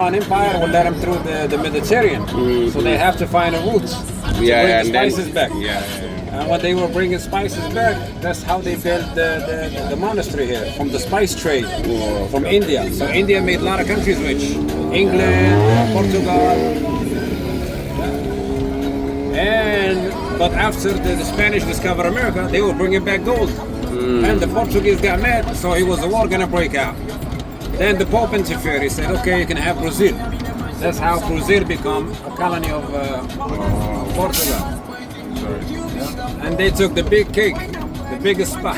An empire will let them through the Mediterranean, so they have to find a route to bring the spices back. And when they were bringing spices back, that's how they built the monastery here, from the spice trade from India. So India made a lot of countries rich. England, Portugal. But after the Spanish discovered America, they were bringing back gold. And the Portuguese got mad, so it was a war gonna break out. Then the Pope interfered. He said, okay, you can have Brazil. That's how Brazil became a colony of Portugal. And they took the big cake, the biggest spot.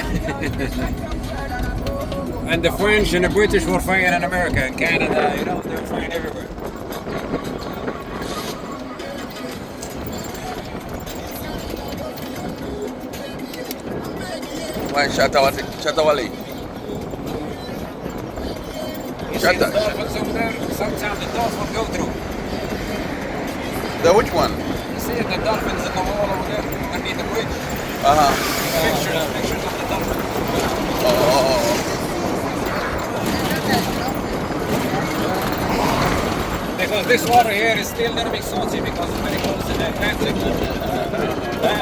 And the French and the British were fighting in America and Canada, they were fighting everywhere. Why Shatawali? Dolphins over there, sometimes the dolphins go through. The which one? You see the dolphins in the wall over there, underneath the bridge? Pictures of the dolphins. Because this water here is still a little bit salty because it's very close to the Atlantic.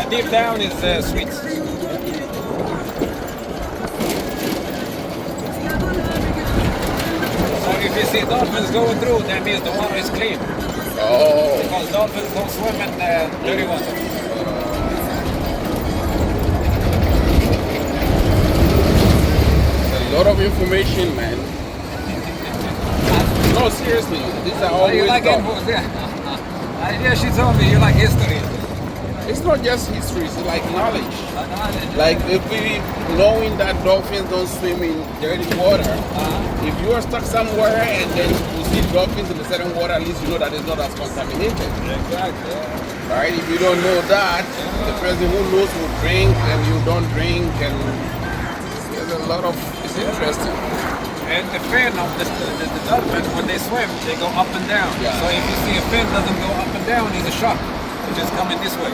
Deep down is sweet. If you see dolphins going through, that means the water is clean. Because dolphins don't swim in dirty water. A lot of information, man. No, seriously, these are always you like info, yeah, she told me you like history. It's not just history, it's like knowledge. Like if we knowing that dolphins don't swim in dirty water, if you are stuck somewhere and then you see dolphins in a certain water, at least you know that it's not as contaminated. Exactly. Right? If you don't know that, the person who knows will drink and you don't drink, and there's a lot of, it's interesting. And the fin of the dolphins, when they swim, they go up and down. Yeah. So if you see a fin doesn't go up and down, he's a shark. It's just coming this way.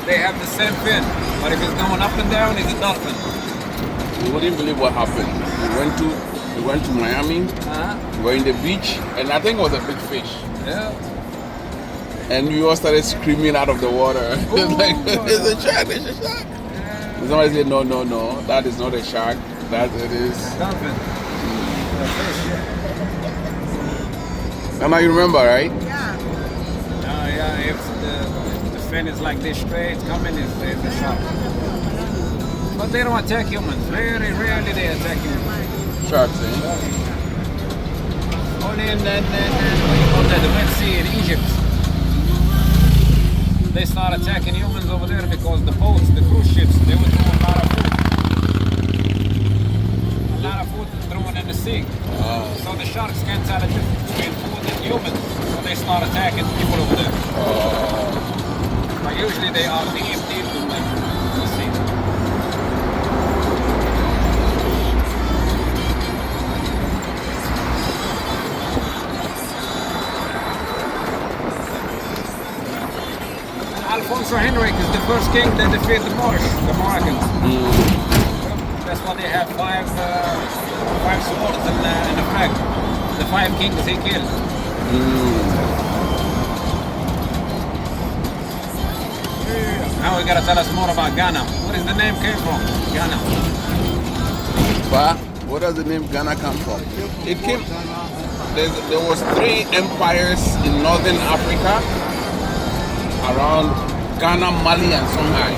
They have the same fin, but if it's going up and down, it's a dolphin. You wouldn't believe what happened. We went to Miami, we were in the beach, and I think it was a big fish. Yeah. And we all started screaming out of the water. It's like, it's a shark, it's a shark. And somebody said, no, that is not a shark. That it is. Dolphin. A fish, yeah. Now you remember, right? Yeah, if the fin is like this straight coming, it's a shark. But they don't attack humans. Very rarely they attack humans. Sharks, eh? Only in the Red Sea in Egypt. They start attacking humans over there because the boats, the cruise ships, they were throwing a lot of food. A lot of food thrown in the sea. So the sharks can't tell the difference between food and humans. So they start attacking people over there. But usually they are deep in the sea. Alfonso Henrique is the first king that defeated the Moroccans. That's why they have five swords in the flag. The 5 kings he killed. Now you gotta tell us more about Ghana. Where is the name came from? Ghana. But where does the name Ghana come from? It came. There was 3 empires in northern Africa around Ghana, Mali, and Songhai.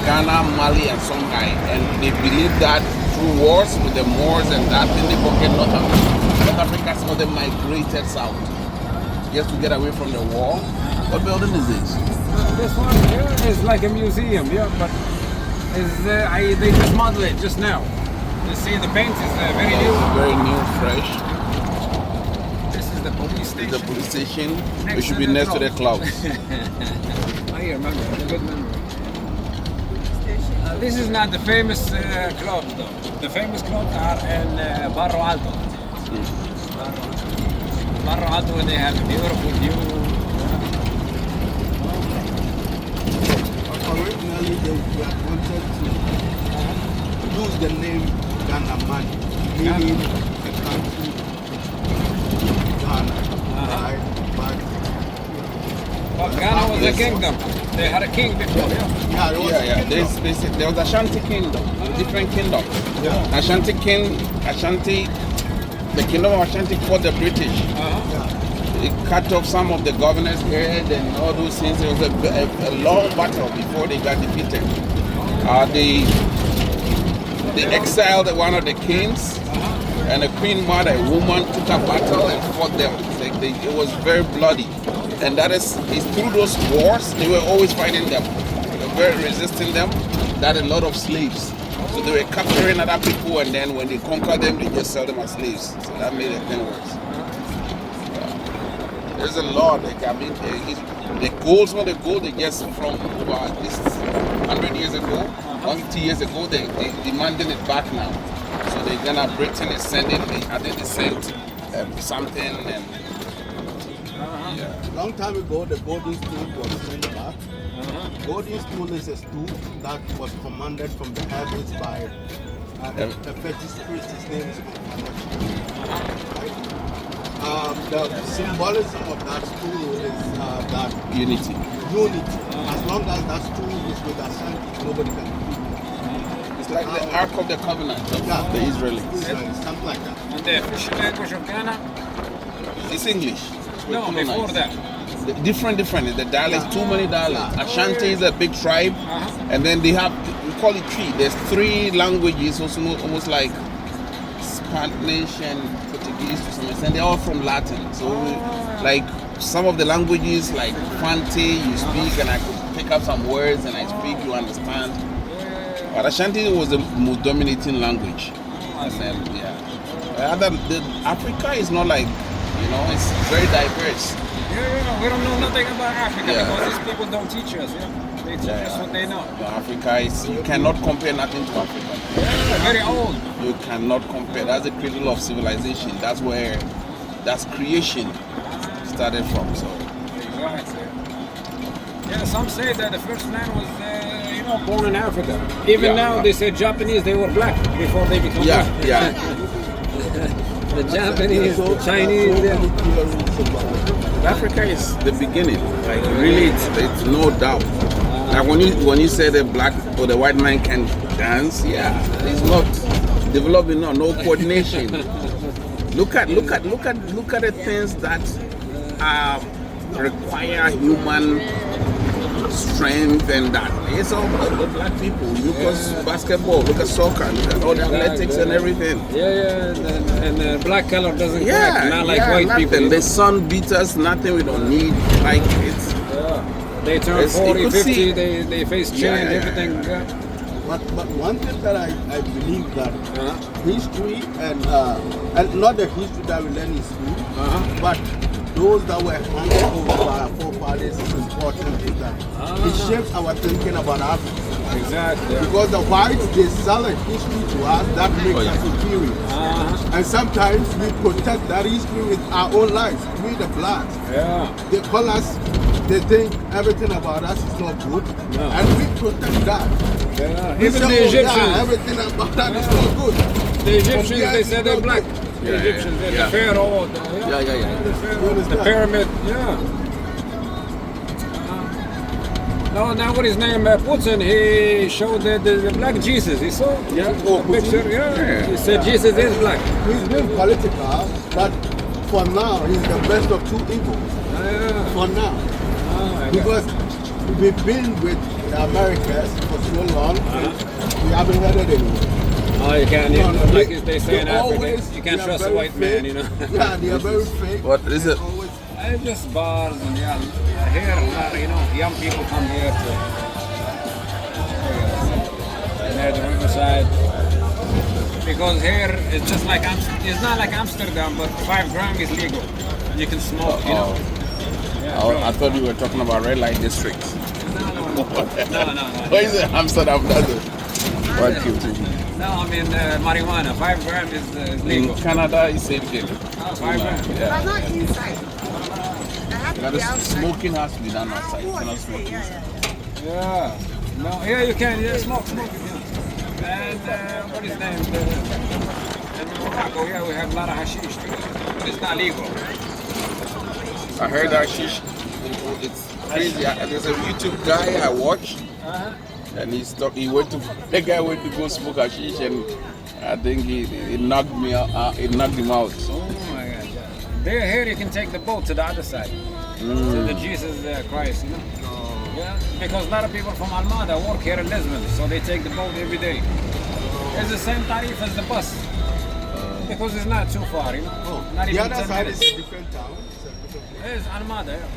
Ghana, Mali, and Songhai, and they believe that through wars with the Moors and that, then they conquered North Africa. North Africa, some of them migrated south just to get away from the war. What building is this? This one here is like a museum, yeah, but they just modeled it just now. You see, the paint is very new. Very new, fresh. This is the police station. The police station. We should be next to the clouds. I remember, a good memory. This is not the famous clubs though. The famous clubs are in Barro Alto. Barro Alto, they have a beautiful view. Originally, they wanted to use the name Ghana money. meaning the country Ghana, right? But Ghana was a kingdom. They had a king before. Yeah, it was Yeah. There was Ashanti kingdom, different kingdoms. Yeah. Ashanti, the kingdom of Ashanti fought the British. It cut off some of the governor's head and all those things. It was a long battle before they got defeated. They exiled one of the kings, and the queen mother, a woman, took a battle and fought them. It was very bloody. And it's through those wars, they were always fighting them. They were very resisting them. That a lot of slaves. So they were capturing other people, and then when they conquer them, they just sell them as slaves. So that made the thing worse. There's a lot. The gold, some of the gold they get from about this 100 years ago, 150 years ago, they demanding it back now. So Britain is sending, I think they sent something and Long time ago, the golden stool was sent back. Golden stool is a stool that was commanded from the heavens by a fetish priest. His name is the symbolism of that stool is that unity. As long as that stool is with Ashanti, nobody can defeat it. It's like the Ark of the Covenant of the Israelites. Something like that. And the official language of Ghana? It's English. No, before that. Different. The dialects, too many dialects. Ashanti is a big tribe, and then they have, we call it three. There's three languages, also almost like Spanish and Portuguese to some extent. They're all from Latin. So, like some of the languages, like Fanti, you speak, and I could pick up some words, and I speak, you understand. But Ashanti was the most dominating language. And then, Africa is not like, it's very diverse. We don't know nothing about Africa because these people don't teach us. They teach us what they know. Africa you cannot compare nothing to Africa. Very old. You cannot compare. That's the cradle of civilization. That's where creation started from. So. Exactly. Yeah, some say that the first man was, born in Africa. Even now, they say Japanese, they were black before they become black. The Japanese, the Chinese. Africa is the beginning. Like really, it's no doubt. Like when you say the black or the white man can dance, it's not developing. No coordination. Look at the things that require human strength and that. It's all the black people. Look at basketball, look at soccer, look at all the athletics and everything. And black color doesn't connect, not like white nothing. people. The sun beats us, nothing we don't need. Like it's. They turn 40, 50, they face change, everything. But one thing that I believe that history and not the history that we learn in school, but those that were handed over by our forefathers is important to that. It shapes our thinking about Africa. Exactly. Because the whites, they sell a history to us that makes us inferior. And sometimes we protect that history with our own lives. We the blacks. They call us, they think everything about us is not good. And we protect that. Even the Egyptians. Everything about that is not good. The Egyptians, they said they're black. The Egyptians, the pharaoh, the pyramid, now what his name, Putin, he showed the black Jesus, he saw the picture, he said Jesus is black. He's been political, but for now, he's the best of two evils. For now. Because we've been with the Americans for so long, we haven't heard it anymore. Oh, you can't, like they say in Africa, you can't trust a white man, Yeah, they are very fake. What is it? It's just bars and here, young people come here to near the riverside. Because here it's just like it's not like Amsterdam, but 5 grams is legal. You can smoke, I thought you were talking about red light districts. No. What is it? Amsterdam does it. No, I mean marijuana. 5 grams is legal. In Canada, it's same thing. 5 grams. But not inside. Smoking has to be done outside. You cannot smoke inside. No, you can. Smoke. And what is his name? And in Morocco, yeah, we have a lot of hashish too. But it's not legal. I heard that shish. It's crazy. There's a YouTube guy I watch, and he went to the guy went to go smoke hashish, and I think it knocked me out. It knocked him out. Oh my God. Yeah. There, here you can take the boat to the other side, to the Jesus Christ, you know. Yeah, because a lot of people from Almada work here in Lisbon, so they take the boat every day. It's the same tariff as the bus, because it's not too far, you know. Not The even other 10 side minutes. is a different town. It's a different place. It's Almada, yeah.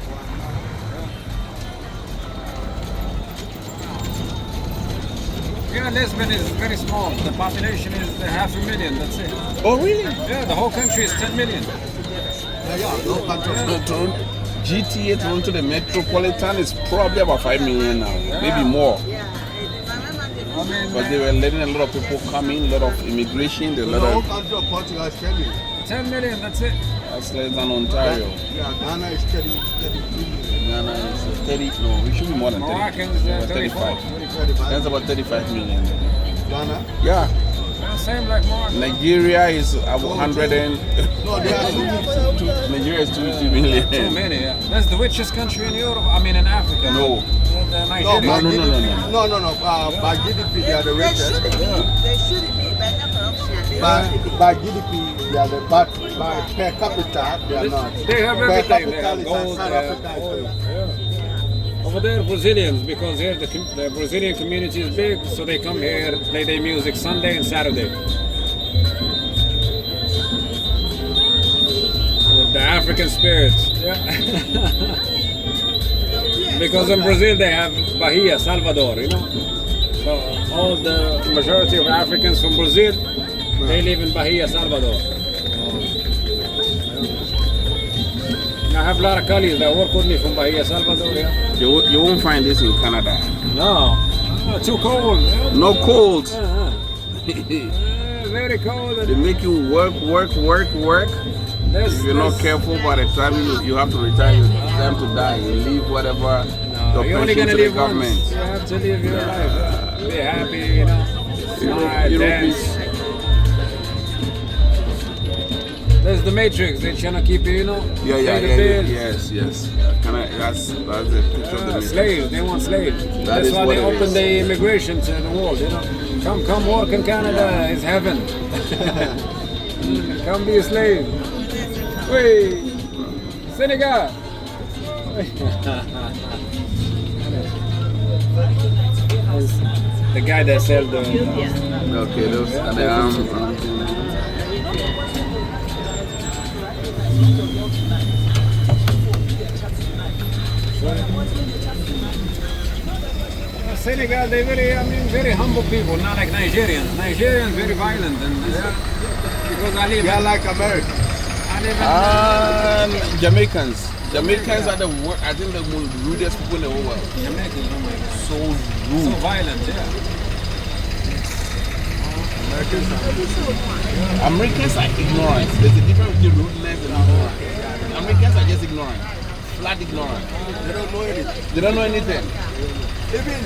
Yeah, Lisbon is very small. The population is 500,000, that's it. Oh really? Yeah, the whole country is 10 million. No control. GTA Toronto, the metropolitan is probably about 5 million now, maybe more. I mean, But they were letting a lot of people come in, a lot of immigration, a The lot whole of country of Portugal is 10 million. 10 million, that's it. that's less than Ontario. Yeah, Ghana is 33 million. Ghana is 30. No, it should be more than 30. Moroccans, About 34. 35. That's about 35 million. Ghana? Yeah. Yeah, same like Morocco. Nigeria is about 100 and No, they are 250. Nigeria is 250 million. Too many, yeah. That's the richest country in Europe, I mean in Africa. No. The No, Nigeria. by no, no, no, GDP, no. By GDP, they are the They richest. should be, but not corruption. They should be. By GDP, they are the but by per capita, they are not. They have Per everything. They capita have is gold, South they have Africa. is oil. first. Yeah. Over there, Brazilians, because here the Brazilian community is big, so they come here, play their music Sunday and Saturday. With the African spirit. Yeah. Because in Brazil they have Bahia, Salvador, you know. So all the majority of Africans from Brazil, they live in Bahia, Salvador. I have a lot of colleagues that work with me from Bahia, Salvador. Yeah. You won't find this in Canada. No, too cold. Yeah. No cold. Very cold. They make you work. There's, If you're not careful, by the time you have to retire, it's time to die. You leave whatever you're only pension gonna to the live government. once. You have to live your life. Yeah. Be happy, you know. Smile, You don't dance. There's the Matrix. They're trying to keep you, you know. Yeah, pay the bills. yes. That's the picture of the Matrix. Slaves. They want slaves. That That's is why what they it open is. the immigration to the world. You know, come work in Canada. It's heaven. Come be a slave. Wait, Senegal. The guy that sell the. Okay, those and Senegal, they very humble people, not like Nigerians. Nigerians very violent, and because I live. They are like America. I live in Jamaicans. Jamaicans are the I think the most rudest people in the whole world. Jamaicans. Oh my God. So So rude. violent, yeah. Americans are ignorant. There's a difference between rudeness and ignorance. Americans are just ignorant. Flat ignorant. They don't know anything. They don't know anything. Even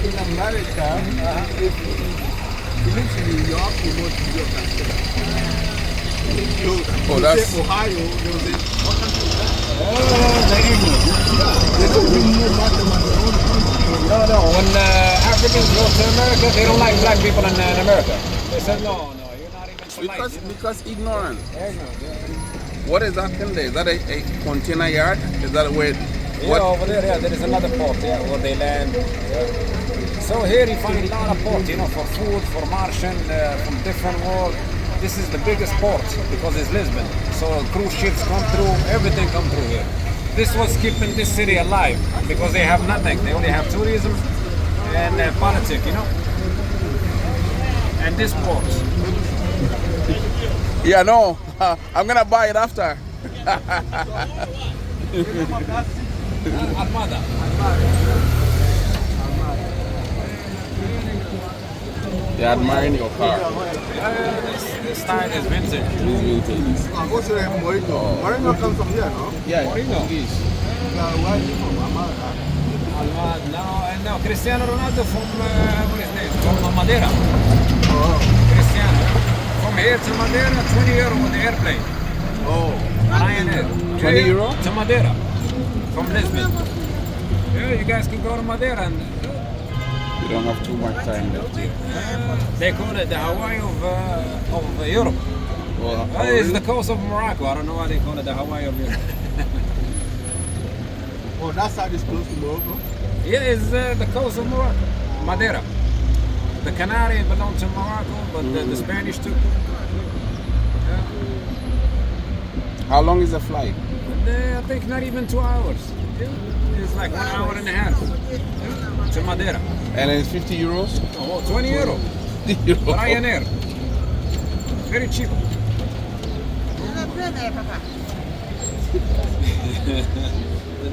in America, if you live in New York, you go to New York. Oh, that's- say Ohio, they will say, what country is that? They're ignorant. They don't really know much about their own country. No. When Africans go to America, they don't like black people in America. They said, no, you're not even polite. Because ignorant. Ignorant, yeah. What is that thing there? Is that a container yard? Is that where? Yeah, over there, there is another port, where they land. Yeah. So here you find a lot of port, for food, for Martian, from different world. This is the biggest port because it's Lisbon. So cruise ships come through, everything come through here. This was keeping this city alive because they have nothing. They only have tourism and politics, And this port. Yeah, no. I'm gonna buy it after. Armada. They're admiring your car. This tire is vintage. What's the name? Morito. Morito comes from here, no? Yeah, Moreno. please. Where are you from? America. No, Cristiano Ronaldo from what is his name? From Madeira. Oh. Cristiano from from here to Madeira, 20 euro with the airplane. Oh. Ryanair. 20 euro? To Madeira. From Lisbon. Yeah, you guys can go to Madeira and We don't have too much time left here. they call it the Hawaii of Europe. Well, It's the coast of Morocco. I don't know why they call it the Hawaii of Europe. Oh, that side is close to Morocco. Yeah, it's the coast of Morocco, Madeira. The Canary belong to Morocco, but the Spanish took. Yeah. How long is the flight? I think not even 2 hours. Yeah. It's like 1 hour and a half to Madeira. And it's 50 euros? Oh, 20 euro. Ryanair. Very cheap.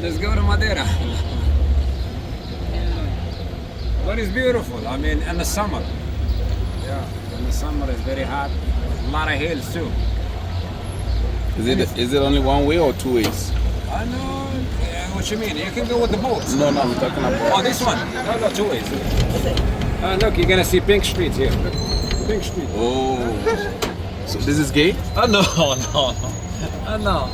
Let's go to Madeira. But it's beautiful. I mean, in the summer. Yeah, in the summer it's very hot. A lot of hills too. Is it only one way or two ways? I know. What you mean? You can go with the boats. No, I'm talking about. Oh, this one. No, 2 ways. Look, you're gonna see Pink Street here. Look. Pink Street. Oh. So this is gay? Oh no.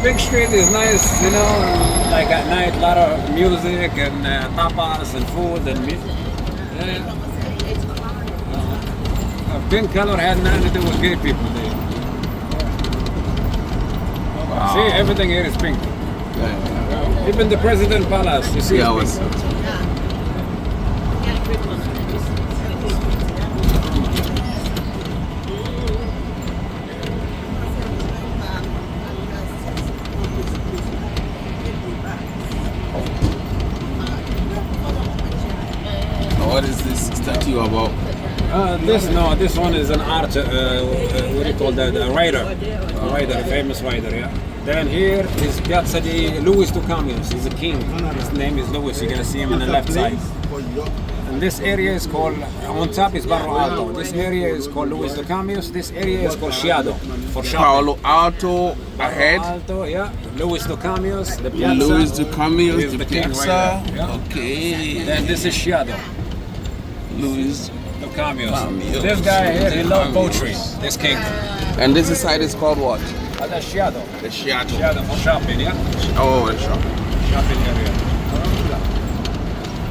Pink Street is nice, you know, like at night, a lot of music and tapas and food and meat. Pink color had nothing to do with gay people there. Wow. See, everything here is pink. Yeah. Even the President Palace, you see, Yeah, it's pink. What is this statue about? This one is an art. What do you call that? A rider, a famous rider. Yeah. Then here is Piazza di Luis de Camões. He's a king. His name is Luis. You're gonna see him on the left side. And this area is called, on top is Barro Alto. This area is called Luis de Camões. This area is called Chiado for shopping. Paolo Alto ahead. Alto, yeah. Luis de Camões, the piazza. Luis de Camões, is the the king right piazza. there, yeah. Okay. Then this is Chiado. Luis. The Camões. Camões. This guy here, he loves Camões. poetry. This king. And this side is called what? That's Chiado. The Shiato. Chiado for shopping, yeah. Oh, the shop. Shopping area.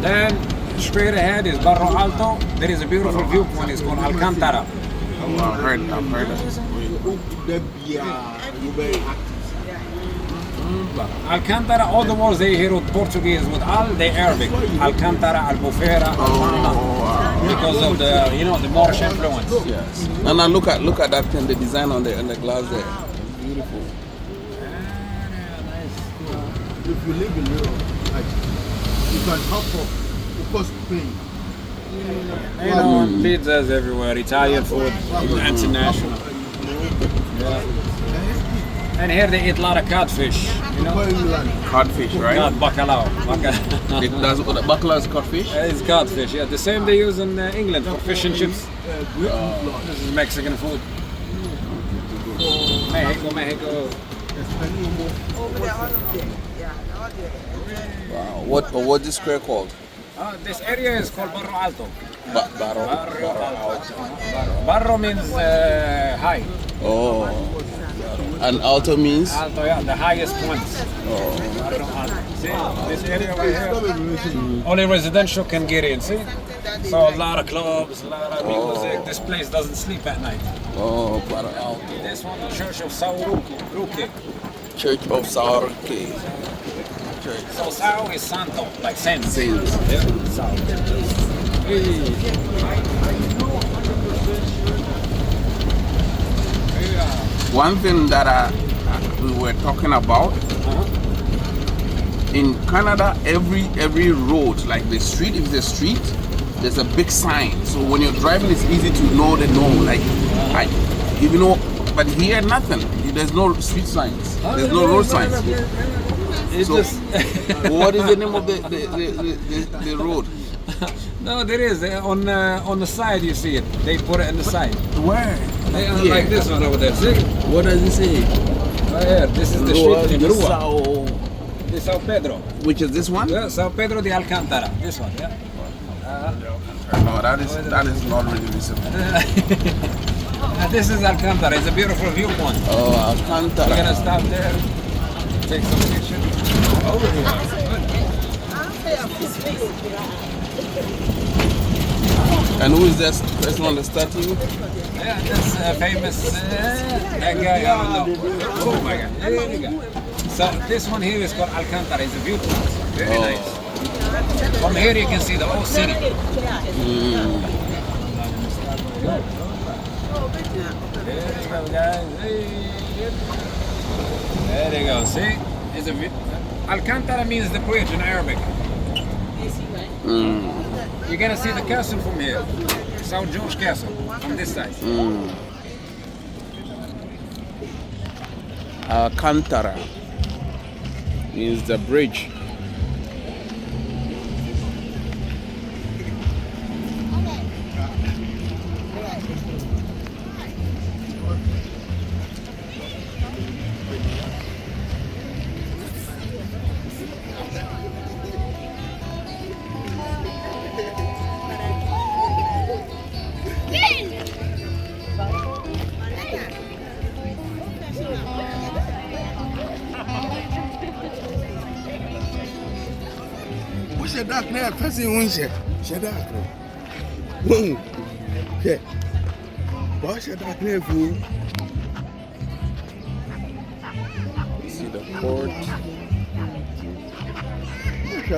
Then straight ahead is Barro Alto. There is a beautiful viewpoint. It's called Alcantara. Oh, I've heard Alcantara, all the words they hear with Portuguese, with Al, they Arabic. Alcantara, Albufeira, Alfama. Because of the, the Moorish influence. Yes. And now look at that thing, the design on the glass there. Beautiful. If you live in Europe, you can hop up because Spain. Pizzas everywhere, Italian food, international. Yeah. And here they eat a lot of codfish. Codfish, right? Not bacalao. The bacalao is codfish? It's codfish, yeah. The same they use in England for fish and chips. This is Mexican food. Mexico. Wow. What's this square called? This area is called Barro Alto. Barro. Barro means high. Oh. And alto means? Alto, yeah, the highest points. Oh. Barro Alto. See, this area right here, only residential can get in, see? So a lot of clubs, a lot of music. This place doesn't sleep at night. Oh, Barro Alto. This one, the Church of Sauruque. Church of Sauruque. So Sao is Santo, like saint. Saint. Yeah. Sao. One thing that we were talking about, in Canada, every road, like the street, if it's a street, there's a big sign. So when you're driving, it's easy to know the no. Like, but here nothing. There's no street signs. There's no road signs. So, what is the name of the road? No, there is. On the side, you see it. They put it on the side. Where? Like this one over there. See? What does it say? Right here. This is the street in Rua. The Sao Pedro. Which is this one? Yeah, Sao Pedro de Alcantara. This one, yeah. No, that is not really visible. This is Alcantara. It's a beautiful viewpoint. Oh, We're Alcantara. gonna stop there, take some pictures. Over here. And who is this person on the statue? Yeah, this famous that guy. I don't know. Oh my God! There you go. So this one here is called Alcantara. It's a viewpoint. Very nice. From here you can see the whole city. There you go, guys. There you go. See, it's a Alcantara means the bridge in Arabic. You're gonna see the castle from here, South George Castle, from this side. Alcantara means the bridge. What's dark now? Person won't share. Share dark. Whoa. Okay. What's your dark now, fool? See the port. I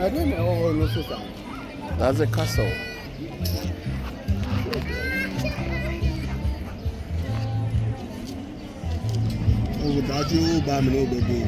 don't know. No, so far. That's a castle. Oh, without you, Bam, no, baby.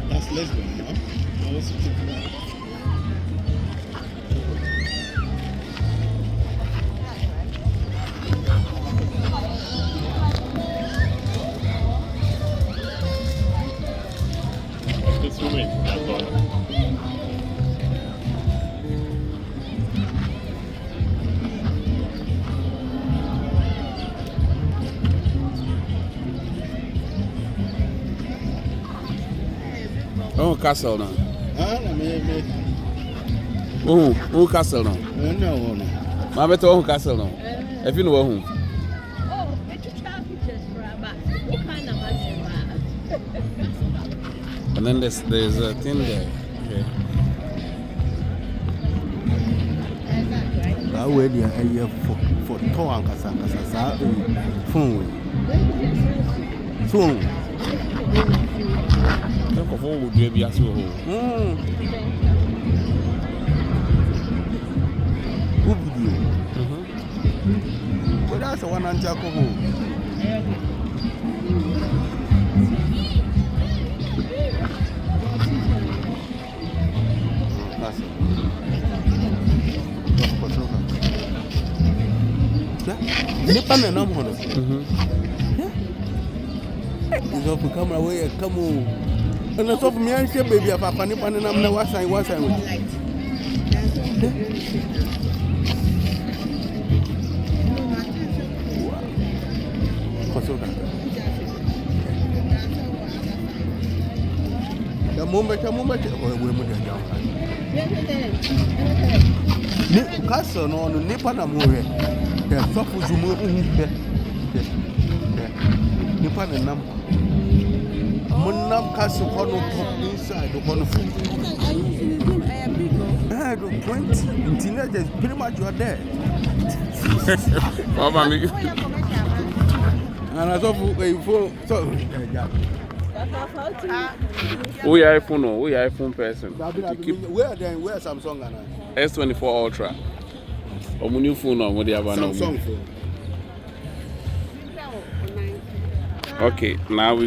That's Lesbian, huh? No, it's Oh, castle now. me. Oh, castle now. No. My better oh castle now. If you know who. Oh, get your child pictures for about what kind of money? And then there's a thing there. Okay. That way they are here for tour and kasa phone. Look of all would you be as well. Who video? Well, that's the one on Jacobo. That's it. Nipa na nam hono. Izo fu camera we come on. And so for me and share baby papa nipa na nam na wasan we. The moment we mu dey down. Ni castle no nipa na mo we. The sofu zumu uhwe. Nipa na nam. Munam castle kono top inside kono food. 20 teenagers pretty much you are there. Mama me. And I thought for so Who your iPhone or who your iPhone person? where Samsung and S24 Ultra. Or my new phone or what they have now. Samsung phone. Okay, now we